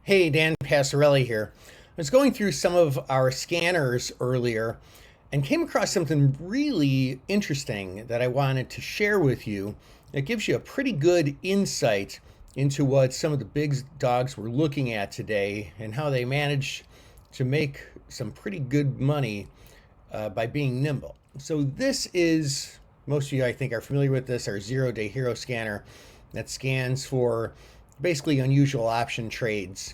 Hey, Dan Passarelli here. I was going through some of our scanners earlier and came across something really interesting that I wanted to share with you that gives you a pretty good insight into what some of the big dogs were looking at today and how they managed to make some pretty good money by being nimble. So this is, most of you I think are familiar with this, our 0-day hero scanner that scans for basically unusual option trades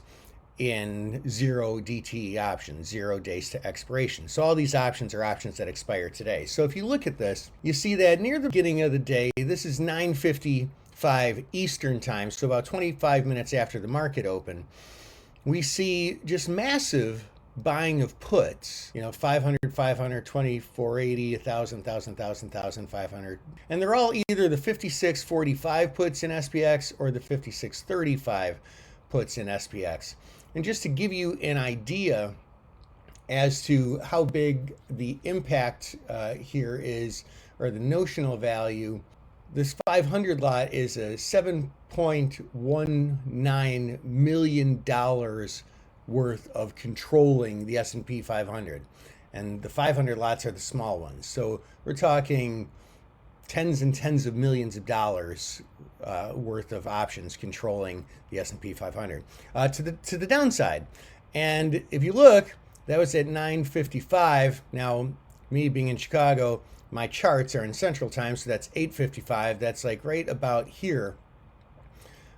in zero DTE options, 0 days to expiration. So all these options are options that expire today. So if you look at this, you see that near the beginning of the day, this is 9:55 Eastern time, so about 25 minutes after the market open, we see just massive buying of puts, 500, 500, 2480, 1000, 1000, 1000, 1500. And they're all either the 5645 puts in SPX or the 5635 puts in SPX. And just to give you an idea as to how big the impact here is, or the notional value, this 500 lot is a $7.19 million worth of controlling the S&P 500. And the 500 lots are the small ones. So we're talking tens and tens of millions of dollars worth of options controlling the S&P 500 to the downside. And if you look, that was at 9:55. Now, me being in Chicago, my charts are in Central Time, so that's 8:55. That's like right about here.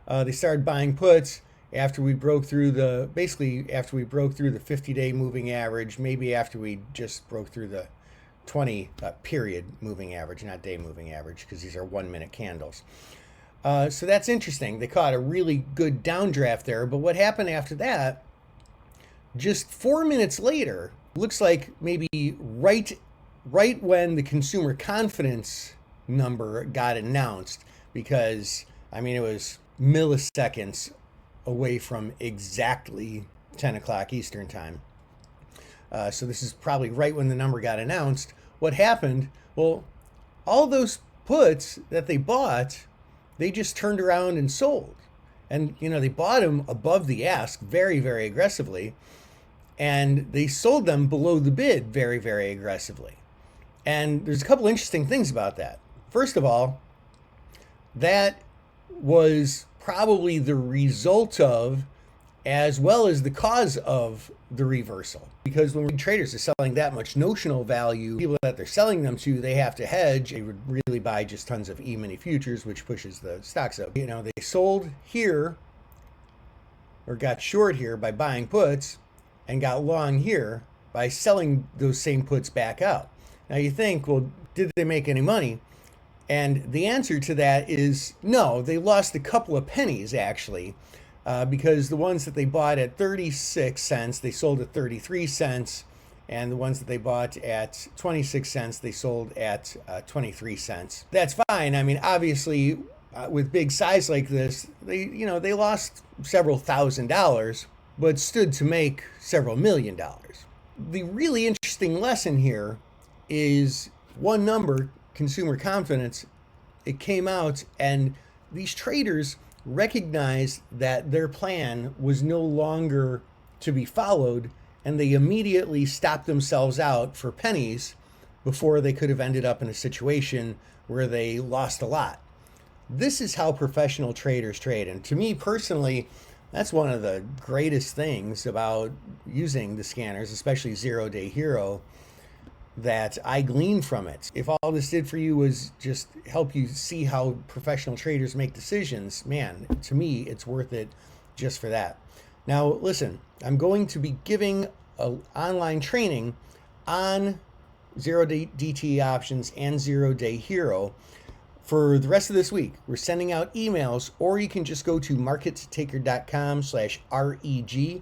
They started buying puts after we broke through the 50-day moving average, maybe after we just broke through the 20 period moving average, not day moving average, because these are 1-minute candles. So that's interesting. They caught a really good downdraft there, but what happened after that, just 4 minutes later, looks like maybe right when the consumer confidence number got announced, because it was milliseconds away from exactly 10 o'clock Eastern time. So this is probably right when the number got announced. What happened? Well, all those puts that they bought, they just turned around and sold. And, they bought them above the ask very, very aggressively. And they sold them below the bid very, very aggressively. And there's a couple interesting things about that. First of all, that was probably the result of, as well as the cause of, the reversal. Because when traders are selling that much notional value, people that they're selling them to, they have to hedge. They would really buy just tons of E-mini futures, which pushes the stocks up. They sold here, or got short here by buying puts, and got long here by selling those same puts back out. Now you think, well, did they make any money? And the answer to that is no. They lost a couple of pennies, actually, because the ones that they bought at 36 cents, they sold at 33 cents. And the ones that they bought at 26 cents, they sold at 23 cents. That's fine. Obviously, with big size like this, they lost several $1,000s, but stood to make several $1 million. The really interesting lesson here is one number, consumer confidence. It came out, and these traders recognized that their plan was no longer to be followed, and they immediately stopped themselves out for pennies before they could have ended up in a situation where they lost a lot. This is how professional traders trade. And to me personally, that's one of the greatest things about using the scanners, especially 0-day hero, that I glean from it. If all this did for you was just help you see how professional traders make decisions, man, to me, it's worth it just for that. Now, listen, I'm going to be giving an online training on 0-day DTE options and 0-day hero for the rest of this week. We're sending out emails, or you can just go to markettaker.com/reg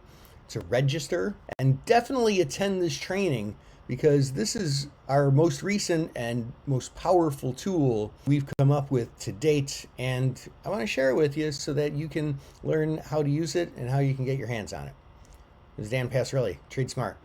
to register, and definitely attend this training, because this is our most recent and most powerful tool we've come up with to date. And I want to share it with you so that you can learn how to use it and how you can get your hands on it. This is Dan Passarelli, Trade Smart.